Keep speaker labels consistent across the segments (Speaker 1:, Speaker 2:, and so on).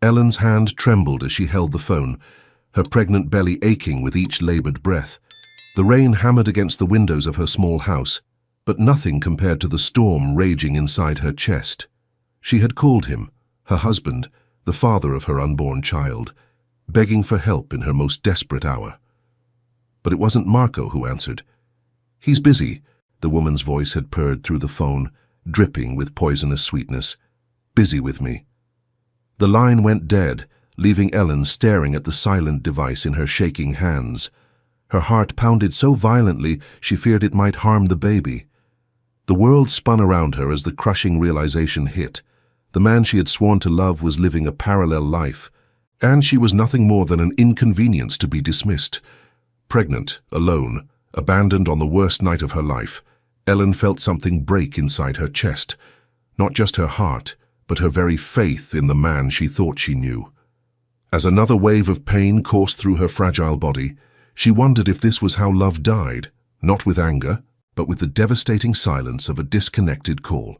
Speaker 1: Ellen's hand trembled as she held the phone, her pregnant belly aching with each labored breath. The rain hammered against the windows of her small house, but nothing compared to the storm raging inside her chest. She had called him, her husband, the father of her unborn child, begging for help in her most desperate hour. But it wasn't Marco who answered. "He's busy," the woman's voice had purred through the phone, dripping with poisonous sweetness. "Busy with me." The line went dead, leaving Ellen staring at the silent device in her shaking hands. Her heart pounded so violently she feared it might harm the baby. The world spun around her as the crushing realization hit. The man she had sworn to love was living a parallel life, and she was nothing more than an inconvenience to be dismissed. Pregnant, alone, abandoned on the worst night of her life, Ellen felt something break inside her chest. Not just her heart, but her very faith in the man she thought she knew. As another wave of pain coursed through her fragile body, she wondered if this was how love died, not with anger, but with the devastating silence of a disconnected call.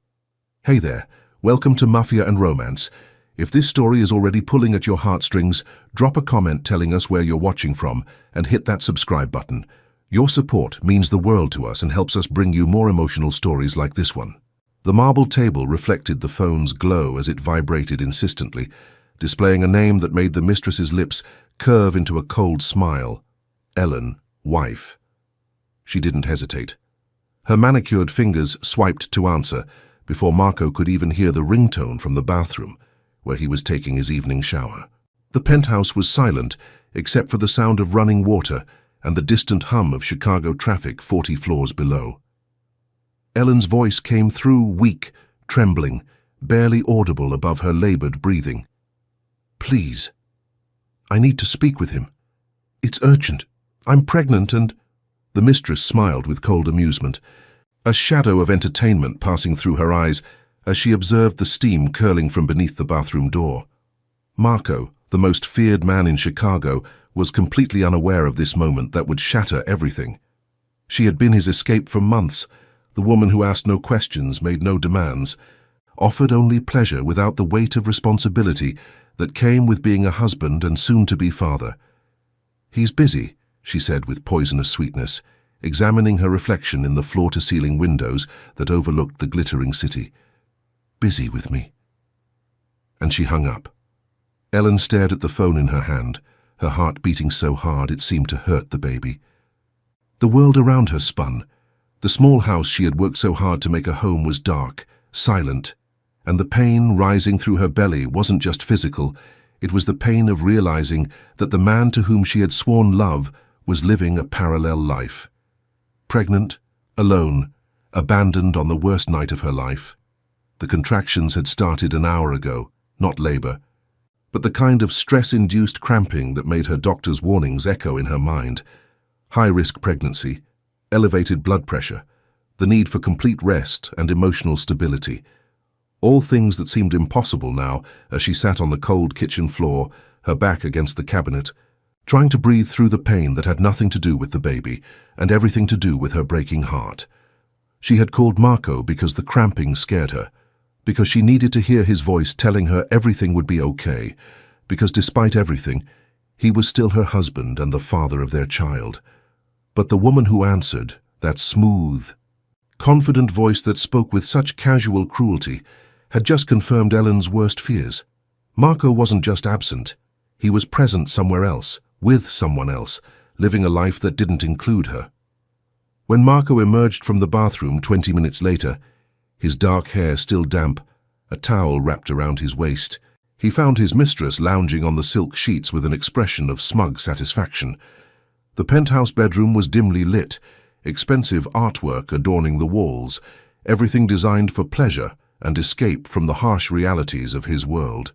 Speaker 1: Hey there, welcome to Mafia and Romance. If this story is already pulling at your heartstrings, drop a comment telling us where you're watching from and hit that subscribe button. Your support means the world to us and helps us bring you more emotional stories like this one. The marble table reflected the phone's glow as it vibrated insistently, displaying a name that made the mistress's lips curve into a cold smile. Ellen, wife. She didn't hesitate. Her manicured fingers swiped to answer before Marco could even hear the ringtone from the bathroom, where he was taking his evening shower. The penthouse was silent, except for the sound of running water and the distant hum of Chicago traffic 40 floors below. Ellen's voice came through weak, trembling, barely audible above her labored breathing. "Please. I need to speak with him. It's urgent. I'm pregnant and—" The mistress smiled with cold amusement, a shadow of entertainment passing through her eyes as she observed the steam curling from beneath the bathroom door. Marco, the most feared man in Chicago, was completely unaware of this moment that would shatter everything. She had been his escape for months, the woman who asked no questions, made no demands, offered only pleasure without the weight of responsibility that came with being a husband and soon-to-be father. "He's busy," she said with poisonous sweetness, examining her reflection in the floor-to-ceiling windows that overlooked the glittering city. "Busy with me." And she hung up. Ellen stared at the phone in her hand, her heart beating so hard it seemed to hurt the baby. The world around her spun. The small house she had worked so hard to make a home was dark, silent, and the pain rising through her belly wasn't just physical, it was the pain of realizing that the man to whom she had sworn love was living a parallel life. Pregnant, alone, abandoned on the worst night of her life. The contractions had started an hour ago, not labor, but the kind of stress-induced cramping that made her doctor's warnings echo in her mind. High-risk pregnancy, elevated blood pressure, the need for complete rest and emotional stability. All things that seemed impossible now as she sat on the cold kitchen floor, her back against the cabinet, trying to breathe through the pain that had nothing to do with the baby and everything to do with her breaking heart. She had called Marco because the cramping scared her, because she needed to hear his voice telling her everything would be okay, because despite everything, he was still her husband and the father of their child. But the woman who answered, that smooth, confident voice that spoke with such casual cruelty, had just confirmed Ellen's worst fears. Marco wasn't just absent. He was present somewhere else, with someone else, living a life that didn't include her. When Marco emerged from the bathroom 20 minutes later, his dark hair still damp, a towel wrapped around his waist, he found his mistress lounging on the silk sheets with an expression of smug satisfaction. The penthouse bedroom was dimly lit, expensive artwork adorning the walls, everything designed for pleasure and escape from the harsh realities of his world.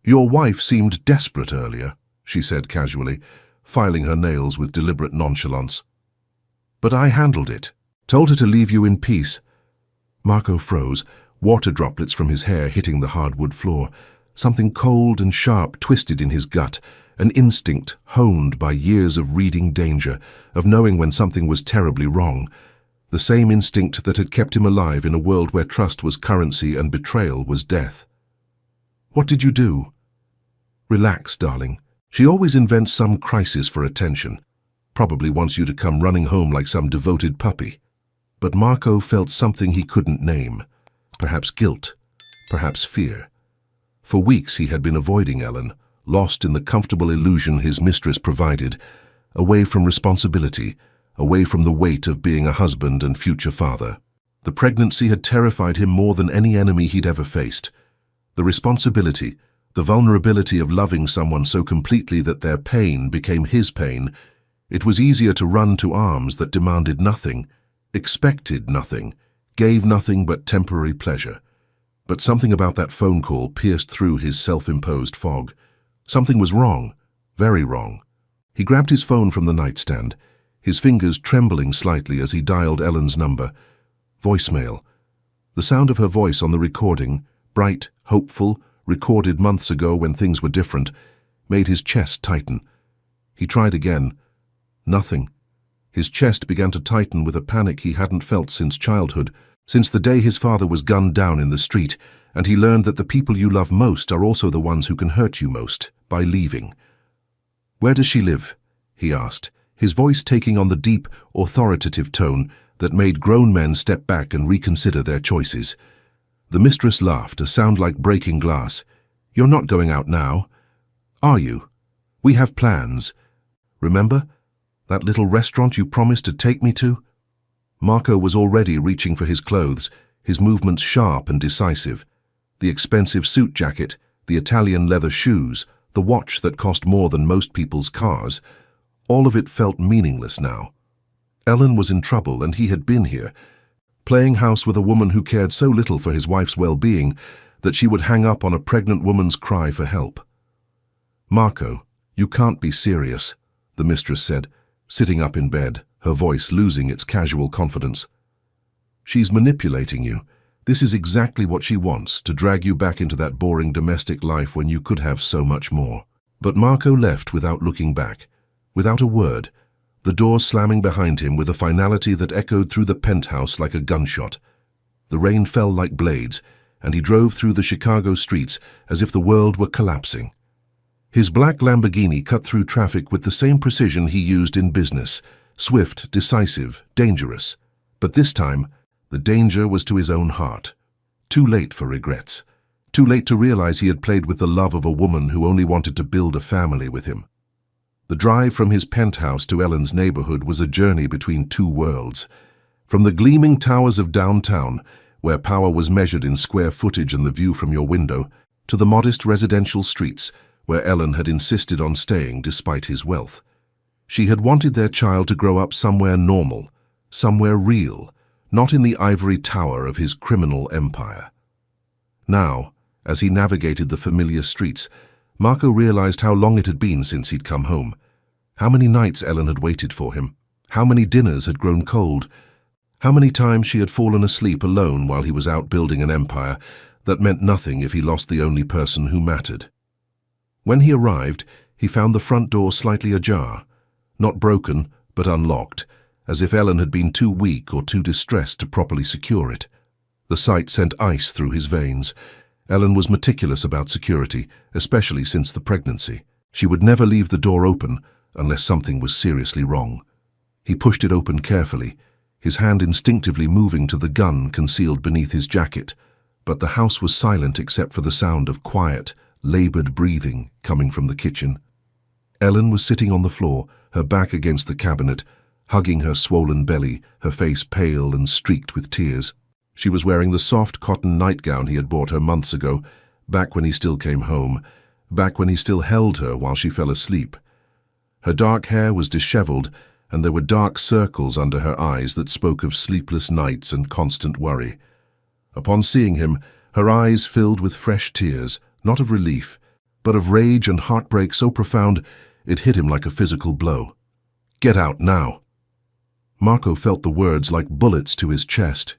Speaker 1: "Your wife seemed desperate earlier," she said casually, filing her nails with deliberate nonchalance. "But I handled it, told her to leave you in peace." Marco froze, water droplets from his hair hitting the hardwood floor. Something cold and sharp twisted in his gut, an instinct honed by years of reading danger, of knowing when something was terribly wrong. The same instinct that had kept him alive in a world where trust was currency and betrayal was death. "What did you do?" Relax, darling. She always invents some crisis for attention. Probably wants you to come running home like some devoted puppy. But Marco felt something he couldn't name. Perhaps guilt. Perhaps fear. For weeks he had been avoiding Ellen, lost in the comfortable illusion his mistress provided, away from responsibility, away from the weight of being a husband and future father. The pregnancy had terrified him more than any enemy he'd ever faced. The responsibility, the vulnerability of loving someone so completely that their pain became his pain. It was easier to run to arms that demanded nothing, expected nothing, gave nothing but temporary pleasure. But something about that phone call pierced through his self-imposed fog. Something was wrong, very wrong. He grabbed his phone from the nightstand, his fingers trembling slightly as he dialed Ellen's number. Voicemail. The sound of her voice on the recording, bright, hopeful, recorded months ago when things were different, made his chest tighten. He tried again. Nothing. His chest began to tighten with a panic he hadn't felt since childhood, since the day his father was gunned down in the street, and he learned that the people you love most are also the ones who can hurt you most, by leaving. "Where does she live?" he asked, his voice taking on the deep, authoritative tone that made grown men step back and reconsider their choices. The mistress laughed, a sound like breaking glass. "You're not going out now, are you? We have plans. Remember? That little restaurant you promised to take me to?" Marco was already reaching for his clothes, his movements sharp and decisive. The expensive suit jacket, the Italian leather shoes, the watch that cost more than most people's cars. All of it felt meaningless now. Ellen was in trouble, and he had been here, playing house with a woman who cared so little for his wife's well-being that she would hang up on a pregnant woman's cry for help. "Marco, you can't be serious," the mistress said, sitting up in bed, her voice losing its casual confidence. "She's manipulating you. This is exactly what she wants, to drag you back into that boring domestic life when you could have so much more." But Marco left without looking back, without a word, the door slamming behind him with a finality that echoed through the penthouse like a gunshot. The rain fell like blades, and he drove through the Chicago streets as if the world were collapsing. His black Lamborghini cut through traffic with the same precision he used in business, swift, decisive, dangerous. But this time, the danger was to his own heart. Too late for regrets. Too late to realize he had played with the love of a woman who only wanted to build a family with him. The drive from his penthouse to Ellen's neighborhood was a journey between two worlds. From the gleaming towers of downtown, where power was measured in square footage and the view from your window, to the modest residential streets, where Ellen had insisted on staying despite his wealth. She had wanted their child to grow up somewhere normal, somewhere real, not in the ivory tower of his criminal empire. Now, as he navigated the familiar streets, Marco realized how long it had been since he'd come home. How many nights Ellen had waited for him. How many dinners had grown cold. How many times she had fallen asleep alone while he was out building an empire that meant nothing if he lost the only person who mattered. When he arrived, he found the front door slightly ajar, not broken, but unlocked, as if Ellen had been too weak or too distressed to properly secure it. The sight sent ice through his veins. Ellen was meticulous about security, especially since the pregnancy. She would never leave the door open unless something was seriously wrong. He pushed it open carefully, his hand instinctively moving to the gun concealed beneath his jacket, but the house was silent except for the sound of quiet, labored breathing coming from the kitchen. Ellen was sitting on the floor, her back against the cabinet, hugging her swollen belly, her face pale and streaked with tears. She was wearing the soft cotton nightgown he had bought her months ago, back when he still came home, back when he still held her while she fell asleep. Her dark hair was disheveled, and there were dark circles under her eyes that spoke of sleepless nights and constant worry. Upon seeing him, her eyes filled with fresh tears, not of relief, but of rage and heartbreak so profound it hit him like a physical blow. "Get out now." Marco felt the words like bullets to his chest.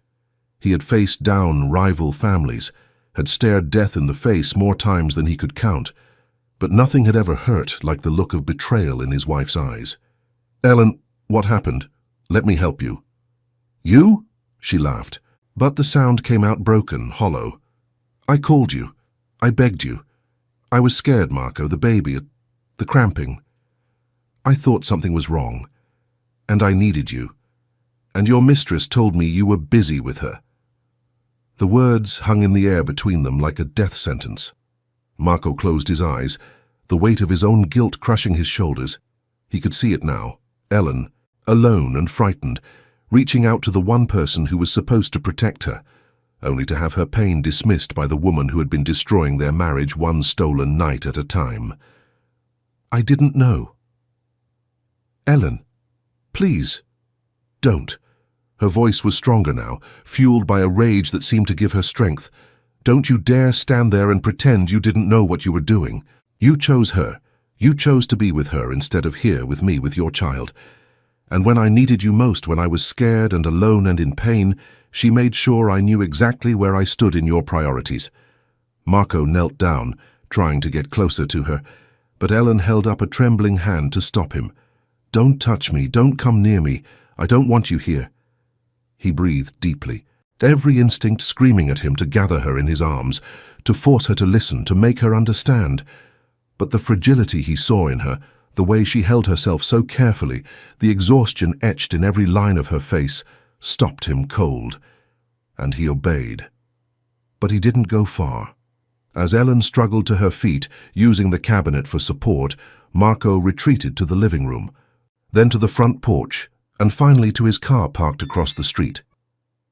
Speaker 1: He had faced down rival families, had stared death in the face more times than he could count, but nothing had ever hurt like the look of betrayal in his wife's eyes. "Ellen, what happened? Let me help you." "You?" she laughed, but the sound came out broken, hollow. "I called you. I begged you. I was scared, Marco, the baby, the cramping. I thought something was wrong, and I needed you. And your mistress told me you were busy with her." The words hung in the air between them like a death sentence. Marco closed his eyes, the weight of his own guilt crushing his shoulders. He could see it now, Ellen, alone and frightened, reaching out to the one person who was supposed to protect her, only to have her pain dismissed by the woman who had been destroying their marriage one stolen night at a time. "I didn't know." "Ellen, please, don't." Her voice was stronger now, fueled by a rage that seemed to give her strength. "Don't you dare stand there and pretend you didn't know what you were doing. You chose her. You chose to be with her instead of here with me, with your child. And when I needed you most, when I was scared and alone and in pain, she made sure I knew exactly where I stood in your priorities." Marco knelt down, trying to get closer to her, but Ellen held up a trembling hand to stop him. "Don't touch me, don't come near me. I don't want you here." He breathed deeply, every instinct screaming at him to gather her in his arms, to force her to listen, to make her understand. But the fragility he saw in her, the way she held herself so carefully, the exhaustion etched in every line of her face, stopped him cold. And he obeyed. But he didn't go far. As Ellen struggled to her feet, using the cabinet for support, Marco retreated to the living room, then to the front porch, and finally to his car parked across the street.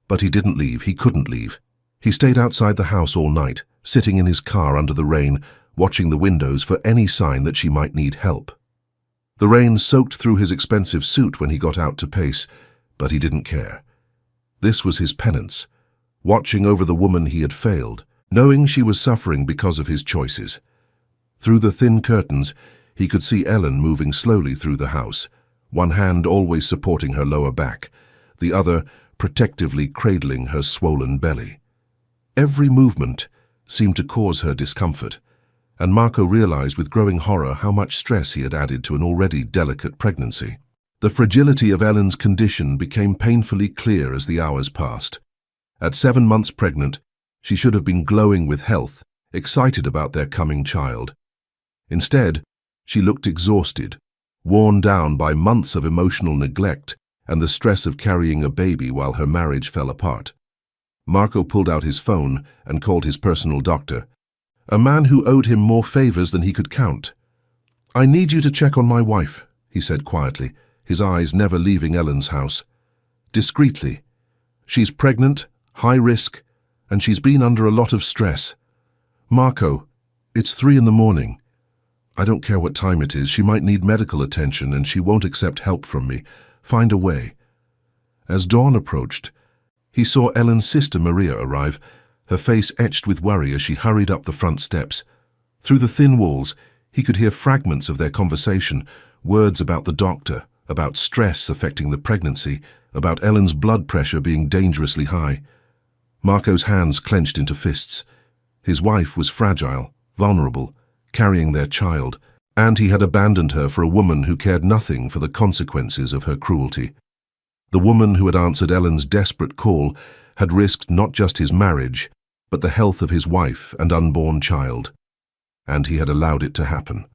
Speaker 1: But he didn't leave, he couldn't leave. He stayed outside the house all night, sitting in his car under the rain, watching the windows for any sign that she might need help. The rain soaked through his expensive suit when he got out to pace, but he didn't care. This was his penance, watching over the woman he had failed, knowing she was suffering because of his choices. Through the thin curtains, he could see Ellen moving slowly through the house, one hand always supporting her lower back, the other protectively cradling her swollen belly. Every movement seemed to cause her discomfort, and Marco realized with growing horror how much stress he had added to an already delicate pregnancy. The fragility of Ellen's condition became painfully clear as the hours passed. At 7 months pregnant, she should have been glowing with health, excited about their coming child. Instead, she looked exhausted, worn down by months of emotional neglect and the stress of carrying a baby while her marriage fell apart. Marco pulled out his phone and called his personal doctor, a man who owed him more favors than he could count. "I need you to check on my wife," he said quietly, his eyes never leaving Ellen's house. Discreetly. "She's pregnant, high risk, and she's been under a lot of stress. Marco, it's 3 a.m. I don't care what time it is, she might need medical attention and she won't accept help from me. Find a way." As dawn approached, he saw Ellen's sister Maria arrive, her face etched with worry as she hurried up the front steps. Through the thin walls, he could hear fragments of their conversation, words about the doctor, about stress affecting the pregnancy, about Ellen's blood pressure being dangerously high. Marco's hands clenched into fists. His wife was fragile, vulnerable, carrying their child, and he had abandoned her for a woman who cared nothing for the consequences of her cruelty. The woman who had answered Ellen's desperate call had risked not just his marriage, but the health of his wife and unborn child. And he had allowed it to happen.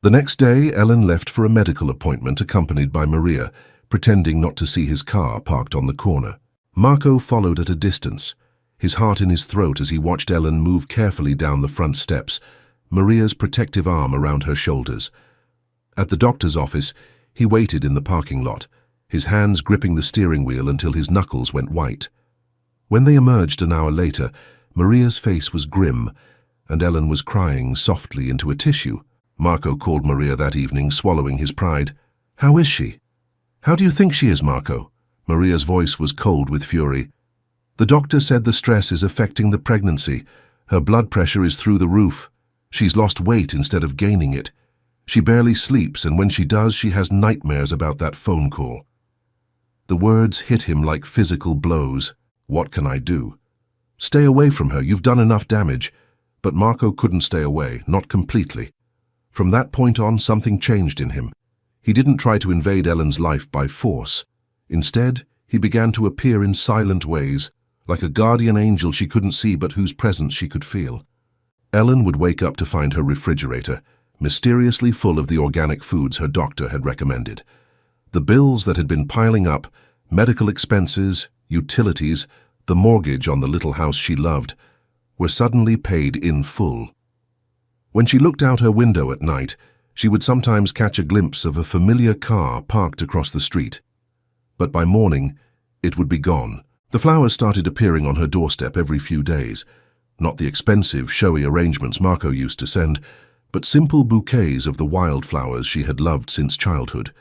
Speaker 1: The next day, Ellen left for a medical appointment accompanied by Maria, pretending not to see his car parked on the corner. Marco followed at a distance, his heart in his throat as he watched Ellen move carefully down the front steps, Maria's protective arm around her shoulders. At the doctor's office, he waited in the parking lot, his hands gripping the steering wheel until his knuckles went white. When they emerged an hour later, Maria's face was grim, and Ellen was crying softly into a tissue. Marco called Maria that evening, swallowing his pride. "How is she?" "How do you think she is, Marco?" Maria's voice was cold with fury. "The doctor said the stress is affecting the pregnancy. Her blood pressure is through the roof. She's lost weight instead of gaining it. She barely sleeps, and when she does, she has nightmares about that phone call." The words hit him like physical blows. What can I do? Stay away from her, you've done enough damage. But Marco couldn't stay away, not completely. From that point on, something changed in him. He didn't try to invade Ellen's life by force. Instead, he began to appear in silent ways, like a guardian angel she couldn't see but whose presence she could feel. Ellen would wake up to find her refrigerator mysteriously full of the organic foods her doctor had recommended. The bills that had been piling up, medical expenses, utilities, the mortgage on the little house she loved, were suddenly paid in full. When she looked out her window at night, she would sometimes catch a glimpse of a familiar car parked across the street. But by morning, it would be gone. The flowers started appearing on her doorstep every few days. Not the expensive, showy arrangements Marco used to send, but simple bouquets of the wildflowers she had loved since childhood.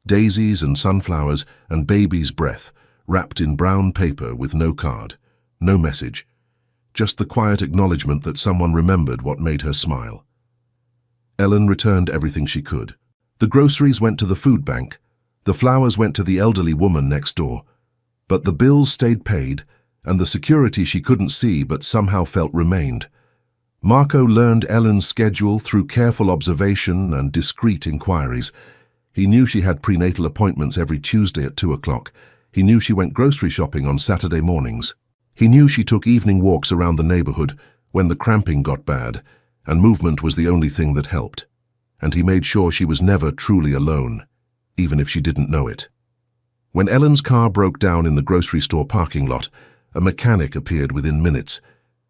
Speaker 1: Daisies and sunflowers and baby's breath, wrapped in brown paper with no card, no message. Just the quiet acknowledgement that someone remembered what made her smile. Ellen returned everything she could. The groceries went to the food bank. The flowers went to the elderly woman next door. But the bills stayed paid, and the security she couldn't see but somehow felt remained. Marco learned Ellen's schedule through careful observation and discreet inquiries. He knew she had prenatal appointments every Tuesday at 2 o'clock. He knew she went grocery shopping on Saturday mornings. He knew she took evening walks around the neighborhood when the cramping got bad, and movement was the only thing that helped. And he made sure she was never truly alone, even if she didn't know it. When Ellen's car broke down in the grocery store parking lot, a mechanic appeared within minutes,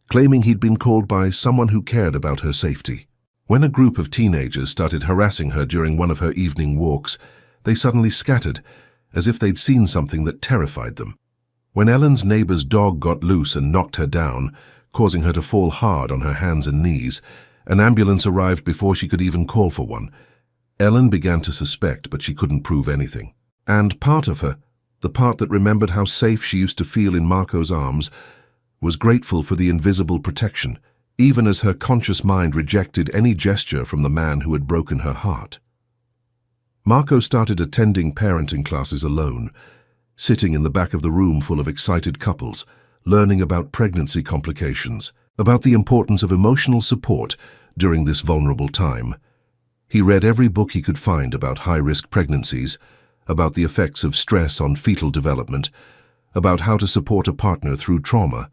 Speaker 1: claiming he'd been called by someone who cared about her safety. When a group of teenagers started harassing her during one of her evening walks, they suddenly scattered, as if they'd seen something that terrified them. When Ellen's neighbor's dog got loose and knocked her down, causing her to fall hard on her hands and knees, an ambulance arrived before she could even call for one. Ellen began to suspect, but she couldn't prove anything. And part of her, the part that remembered how safe she used to feel in Marco's arms, was grateful for the invisible protection, even as her conscious mind rejected any gesture from the man who had broken her heart. Marco started attending parenting classes alone, sitting in the back of the room full of excited couples, learning about pregnancy complications, about the importance of emotional support during this vulnerable time. He read every book he could find about high-risk pregnancies, about the effects of stress on fetal development, about how to support a partner through trauma.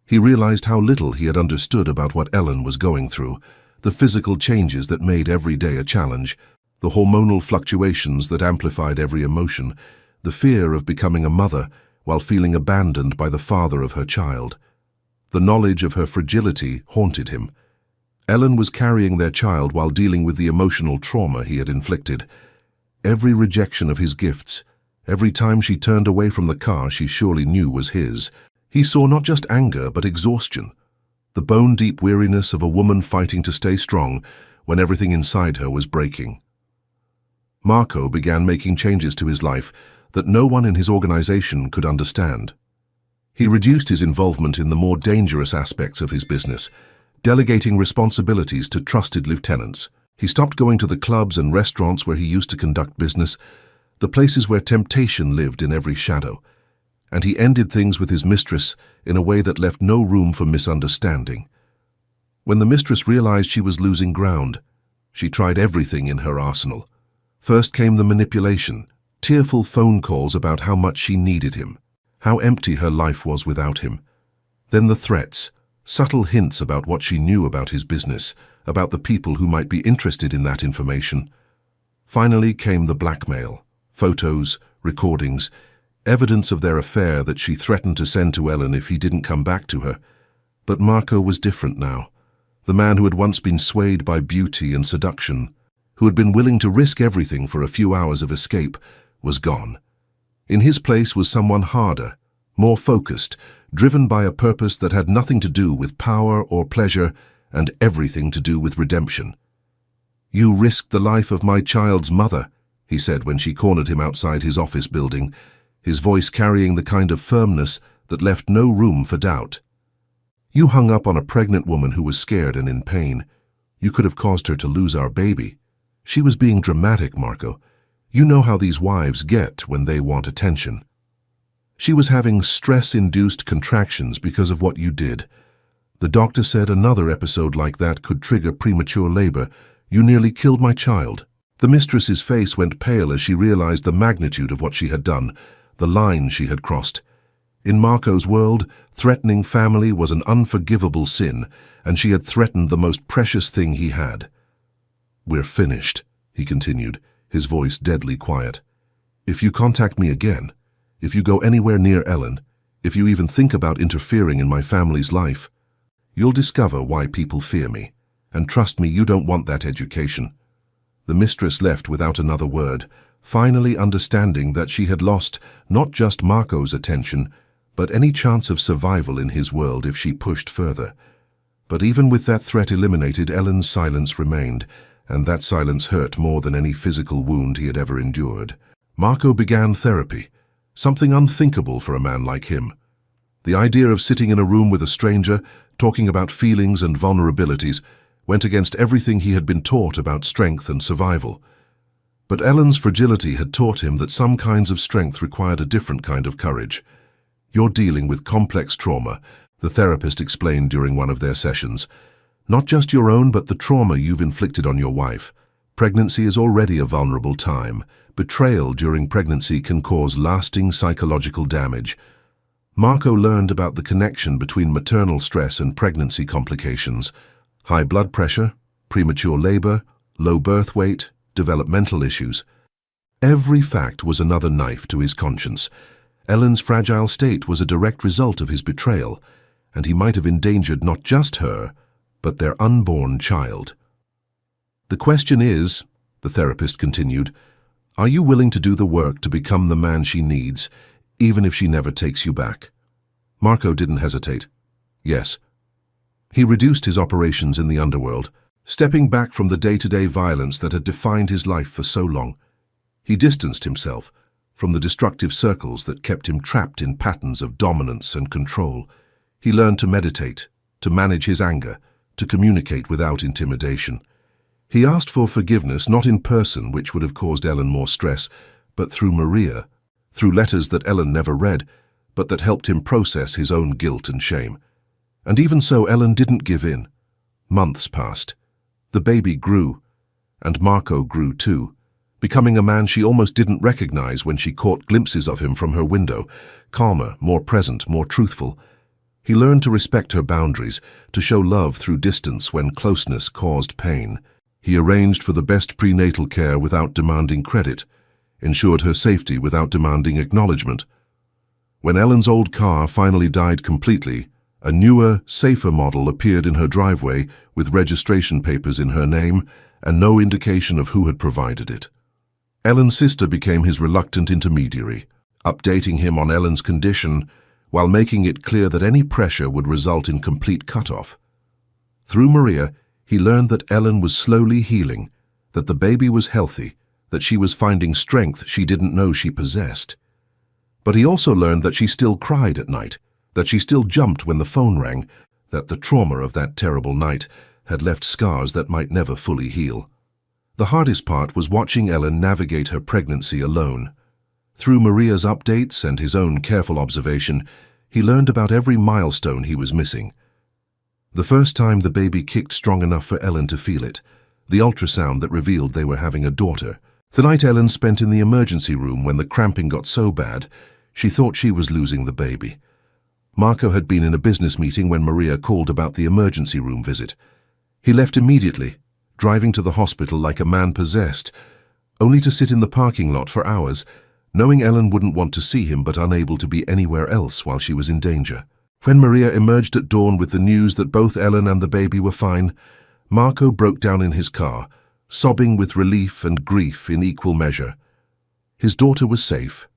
Speaker 1: He realized how little he had understood about what Ellen was going through, the physical changes that made every day a challenge, the hormonal fluctuations that amplified every emotion, the fear of becoming a mother while feeling abandoned by the father of her child. The knowledge of her fragility haunted him. Ellen was carrying their child while dealing with the emotional trauma he had inflicted. Every rejection of his gifts, every time she turned away from the car she surely knew was his, he saw not just anger but exhaustion, the bone-deep weariness of a woman fighting to stay strong when everything inside her was breaking. Marco began making changes to his life that no one in his organization could understand. He reduced his involvement in the more dangerous aspects of his business, delegating responsibilities to trusted lieutenants. He stopped going to the clubs and restaurants where he used to conduct business, the places where temptation lived in every shadow, and he ended things with his mistress in a way that left no room for misunderstanding. When the mistress realized she was losing ground, she tried everything in her arsenal. First came the manipulation, tearful phone calls about how much she needed him, how empty her life was without him. Then the threats, subtle hints about what she knew about his business, about the people who might be interested in that information. Finally came the blackmail, photos, recordings, evidence of their affair that she threatened to send to Ellen if he didn't come back to her. But Marco was different now. The man who had once been swayed by beauty and seduction, who had been willing to risk everything for a few hours of escape, was gone. In his place was someone harder, more focused, driven by a purpose that had nothing to do with power or pleasure and everything to do with redemption. "You risked the life of my child's mother," he said when she cornered him outside his office building, his voice carrying the kind of firmness that left no room for doubt. "You hung up on a pregnant woman who was scared and in pain. You could have caused her to lose our baby." She was being dramatic, Marco. "You know how these wives get when they want attention." "She was having stress-induced contractions because of what you did. The doctor said another episode like that could trigger premature labor. You nearly killed my child." The mistress's face went pale as she realized the magnitude of what she had done, the line she had crossed. In Marco's world, threatening family was an unforgivable sin, and she had threatened the most precious thing he had. "We're finished," he continued, his voice deadly quiet. "If you contact me again, if you go anywhere near Ellen, if you even think about interfering in my family's life, you'll discover why people fear me. And trust me, you don't want that education." The mistress left without another word, finally understanding that she had lost not just Marco's attention, but any chance of survival in his world if she pushed further. But even with that threat eliminated, Ellen's silence remained, and that silence hurt more than any physical wound he had ever endured. Marco began therapy, something unthinkable for a man like him. The idea of sitting in a room with a stranger, talking about feelings and vulnerabilities, went against everything he had been taught about strength and survival. But Ellen's fragility had taught him that some kinds of strength required a different kind of courage. "You're dealing with complex trauma," the therapist explained during one of their sessions. "Not just your own, but the trauma you've inflicted on your wife. Pregnancy is already a vulnerable time. Betrayal during pregnancy can cause lasting psychological damage." Marco learned about the connection between maternal stress and pregnancy complications: high blood pressure, premature labor, low birth weight, developmental issues. Every fact was another knife to his conscience. Ellen's fragile state was a direct result of his betrayal, and he might have endangered not just her, but their unborn child. "The question is," the therapist continued, "are you willing to do the work to become the man she needs, even if she never takes you back?" Marco didn't hesitate. Yes. He reduced his operations in the underworld, stepping back from the day-to-day violence that had defined his life for so long. He distanced himself from the destructive circles that kept him trapped in patterns of dominance and control. He learned to meditate, to manage his anger, to communicate without intimidation. He asked for forgiveness not in person, which would have caused Ellen more stress, but through Maria, through letters that Ellen never read, but that helped him process his own guilt and shame. And even so, Ellen didn't give in. Months passed. The baby grew, and Marco grew too, becoming a man she almost didn't recognize when she caught glimpses of him from her window, calmer, more present, more truthful. He learned to respect her boundaries, to show love through distance when closeness caused pain. He arranged for the best prenatal care without demanding credit, ensured her safety without demanding acknowledgement. When Ellen's old car finally died completely, a newer, safer model appeared in her driveway with registration papers in her name and no indication of who had provided it. Ellen's sister became his reluctant intermediary, updating him on Ellen's condition while making it clear that any pressure would result in complete cutoff. Through Maria, he learned that Ellen was slowly healing, that the baby was healthy, that she was finding strength she didn't know she possessed. But he also learned that she still cried at night, that she still jumped when the phone rang, that the trauma of that terrible night had left scars that might never fully heal. The hardest part was watching Ellen navigate her pregnancy alone. Through Maria's updates and his own careful observation, he learned about every milestone he was missing. The first time the baby kicked strong enough for Ellen to feel it, the ultrasound that revealed they were having a daughter, the night Ellen spent in the emergency room when the cramping got so bad, she thought she was losing the baby. Marco had been in a business meeting when Maria called about the emergency room visit. He left immediately, driving to the hospital like a man possessed, only to sit in the parking lot for hours, knowing Ellen wouldn't want to see him but unable to be anywhere else while she was in danger. When Maria emerged at dawn with the news that both Ellen and the baby were fine, Marco broke down in his car, sobbing with relief and grief in equal measure. His daughter was safe,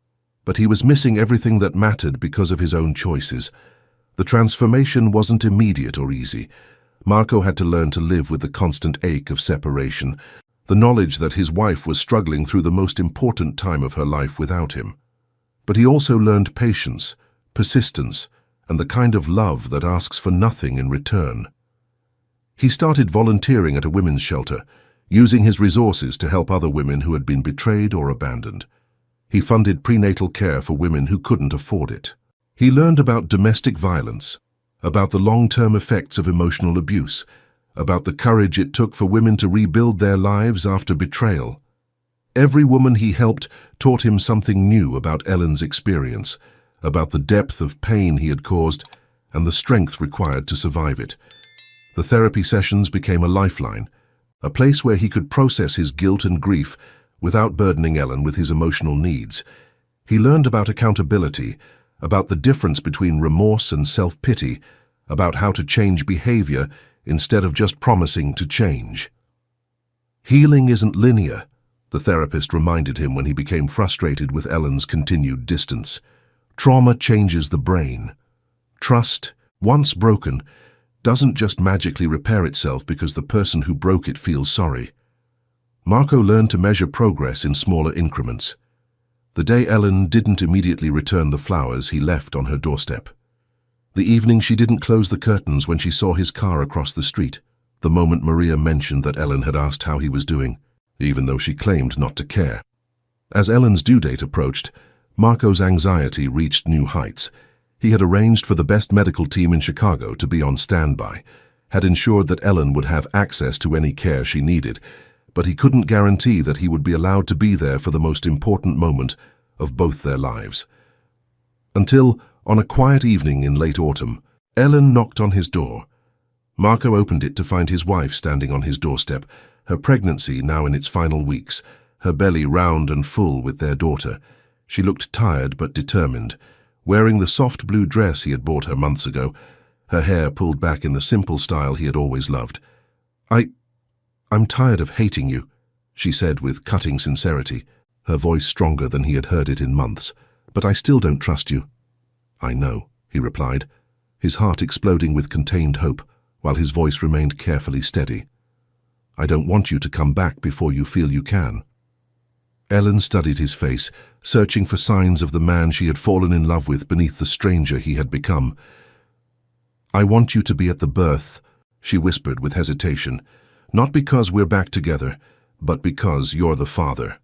Speaker 1: but he was missing everything that mattered because of his own choices. The transformation wasn't immediate or easy. Marco had to learn to live with the constant ache of separation, the knowledge that his wife was struggling through the most important time of her life without him. But he also learned patience, persistence, and the kind of love that asks for nothing in return. He started volunteering at a women's shelter, using his resources to help other women who had been betrayed or abandoned. He funded prenatal care for women who couldn't afford it. He learned about domestic violence, about the long-term effects of emotional abuse, about the courage it took for women to rebuild their lives after betrayal. Every woman he helped taught him something new about Ellen's experience, about the depth of pain he had caused and the strength required to survive it. The therapy sessions became a lifeline, a place where he could process his guilt and grief without burdening Ellen with his emotional needs. He learned about accountability, about the difference between remorse and self-pity, about how to change behavior instead of just promising to change. Healing isn't linear, the therapist reminded him when he became frustrated with Ellen's continued distance. Trauma changes the brain. Trust, once broken, doesn't just magically repair itself because the person who broke it feels sorry. Marco learned to measure progress in smaller increments. The day Ellen didn't immediately return the flowers he left on her doorstep. The evening she didn't close the curtains when she saw his car across the street. The moment Maria mentioned that Ellen had asked how he was doing, even though she claimed not to care. As Ellen's due date approached, Marco's anxiety reached new heights. He had arranged for the best medical team in Chicago to be on standby, had ensured that Ellen would have access to any care she needed, but he couldn't guarantee that he would be allowed to be there for the most important moment of both their lives. Until, on a quiet evening in late autumn, Ellen knocked on his door. Marco opened it to find his wife standing on his doorstep, her pregnancy now in its final weeks, her belly round and full with their daughter. She looked tired but determined, wearing the soft blue dress he had bought her months ago, her hair pulled back in the simple style he had always loved. I'm tired of hating you, she said with cutting sincerity, her voice stronger than he had heard it in months. But I still don't trust you. I know, he replied, his heart exploding with contained hope, while his voice remained carefully steady. I don't want you to come back before you feel you can. Ellen studied his face, searching for signs of the man she had fallen in love with beneath the stranger he had become. I want you to be at the birth, she whispered with hesitation, not because we're back together, but because you're the father.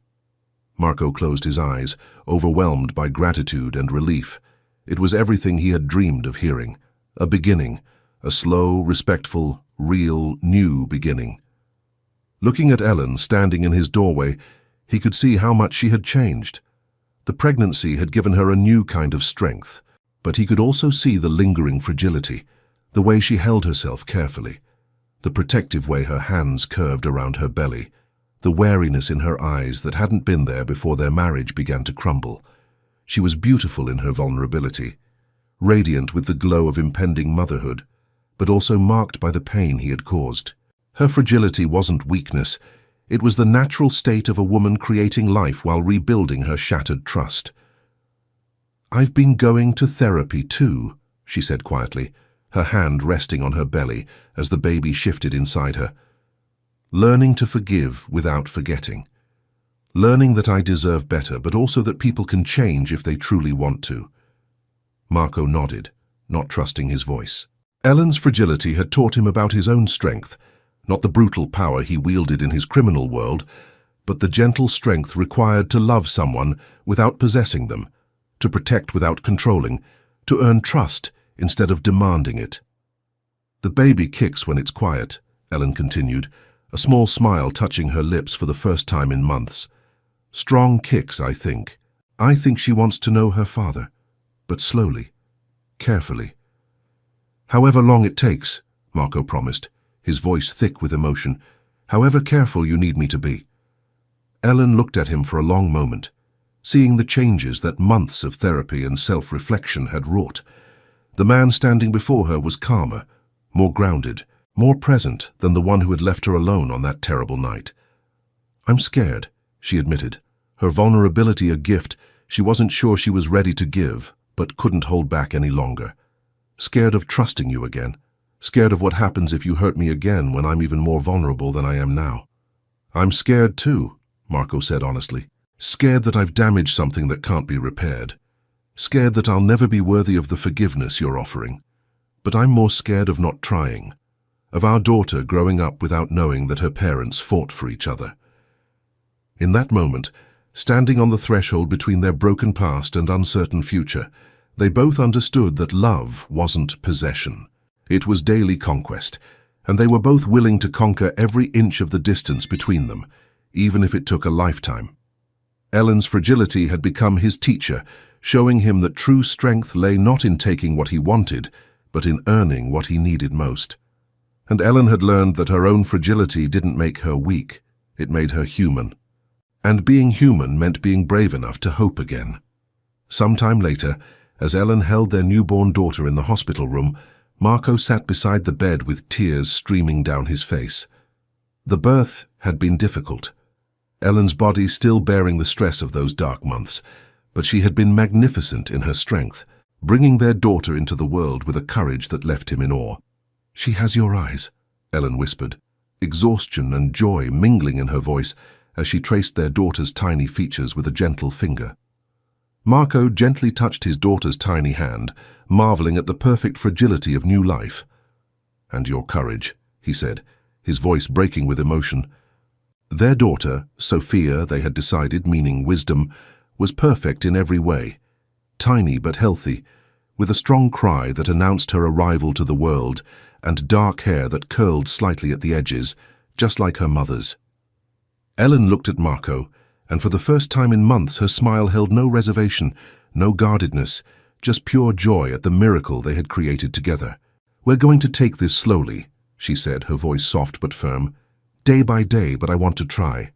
Speaker 1: Marco closed his eyes, overwhelmed by gratitude and relief. It was everything he had dreamed of hearing. A beginning, a slow, respectful, real, new beginning. Looking at Ellen standing in his doorway, he could see how much she had changed. The pregnancy had given her a new kind of strength, but he could also see the lingering fragility, the way she held herself carefully, the protective way her hands curved around her belly, the wariness in her eyes that hadn't been there before their marriage began to crumble. She was beautiful in her vulnerability, radiant with the glow of impending motherhood, but also marked by the pain he had caused. Her fragility wasn't weakness, it was the natural state of a woman creating life while rebuilding her shattered trust. I've been going to therapy too, she said quietly, her hand resting on her belly as the baby shifted inside her. Learning to forgive without forgetting. Learning that I deserve better, but also that people can change if they truly want to. Marco nodded, not trusting his voice. Ellen's fragility had taught him about his own strength, not the brutal power he wielded in his criminal world, but the gentle strength required to love someone without possessing them, to protect without controlling, to earn trust instead of demanding it. The baby kicks when it's quiet, Ellen continued, a small smile touching her lips for the first time in months. Strong kicks, I think. I think she wants to know her father, but slowly, carefully. However long it takes, Marco promised, his voice thick with emotion, however careful you need me to be. Ellen looked at him for a long moment, seeing the changes that months of therapy and self-reflection had wrought. The man standing before her was calmer, more grounded, more present than the one who had left her alone on that terrible night. I'm scared, she admitted, her vulnerability a gift she wasn't sure she was ready to give, but couldn't hold back any longer. Scared of trusting you again. Scared of what happens if you hurt me again when I'm even more vulnerable than I am now. I'm scared too, Marco said honestly. Scared that I've damaged something that can't be repaired. Scared that I'll never be worthy of the forgiveness you're offering. But I'm more scared of not trying. Of our daughter growing up without knowing that her parents fought for each other. In that moment, standing on the threshold between their broken past and uncertain future, they both understood that love wasn't possession. It was daily conquest, and they were both willing to conquer every inch of the distance between them, even if it took a lifetime. Ellen's fragility had become his teacher, showing him that true strength lay not in taking what he wanted, but in earning what he needed most. And Ellen had learned that her own fragility didn't make her weak, it made her human. And being human meant being brave enough to hope again. Sometime later, as Ellen held their newborn daughter in the hospital room, Marco sat beside the bed with tears streaming down his face. The birth had been difficult, Ellen's body still bearing the stress of those dark months, but she had been magnificent in her strength, bringing their daughter into the world with a courage that left him in awe. "She has your eyes," Ellen whispered, exhaustion and joy mingling in her voice as she traced their daughter's tiny features with a gentle finger. Marco gently touched his daughter's tiny hand, marveling at the perfect fragility of new life. "And your courage," he said, his voice breaking with emotion. Their daughter, Sophia, they had decided, meaning wisdom, was perfect in every way, tiny but healthy, with a strong cry that announced her arrival to the world and dark hair that curled slightly at the edges, just like her mother's. Ellen looked at Marco, and for the first time in months her smile held no reservation, no guardedness, just pure joy at the miracle they had created together. "We're going to take this slowly," she said, her voice soft but firm. "Day by day, but I want to try."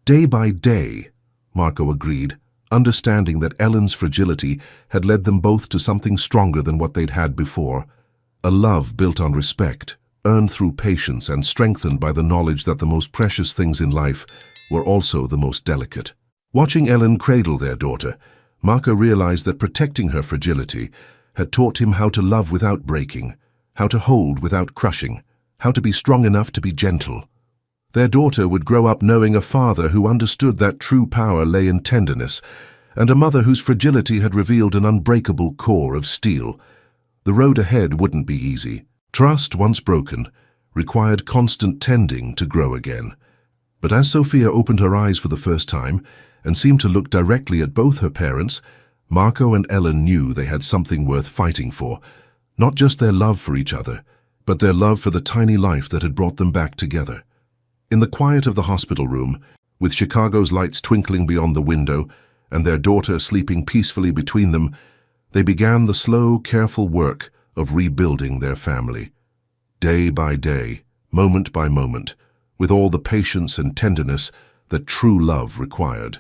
Speaker 1: "Day by day," Marco agreed, understanding that Ellen's fragility had led them both to something stronger than what they'd had before, a love built on respect, earned through patience and strengthened by the knowledge that the most precious things in life were also the most delicate. Watching Ellen cradle their daughter, Marco realized that protecting her fragility had taught him how to love without breaking, how to hold without crushing, how to be strong enough to be gentle. Their daughter would grow up knowing a father who understood that true power lay in tenderness, and a mother whose fragility had revealed an unbreakable core of steel. The road ahead wouldn't be easy. Trust, once broken, required constant tending to grow again. But as Sophia opened her eyes for the first time and seemed to look directly at both her parents, Marco and Ellen knew they had something worth fighting for, not just their love for each other, but their love for the tiny life that had brought them back together. In the quiet of the hospital room, with Chicago's lights twinkling beyond the window and their daughter sleeping peacefully between them, they began the slow, careful work of rebuilding their family. Day by day, moment by moment, with all the patience and tenderness that true love required.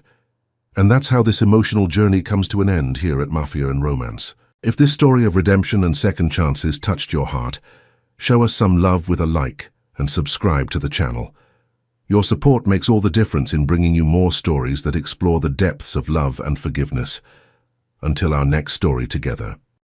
Speaker 1: And that's how this emotional journey comes to an end here at Mafia and Romance. If this story of redemption and second chances touched your heart, show us some love with a like and subscribe to the channel. Your support makes all the difference in bringing you more stories that explore the depths of love and forgiveness. Until our next story together.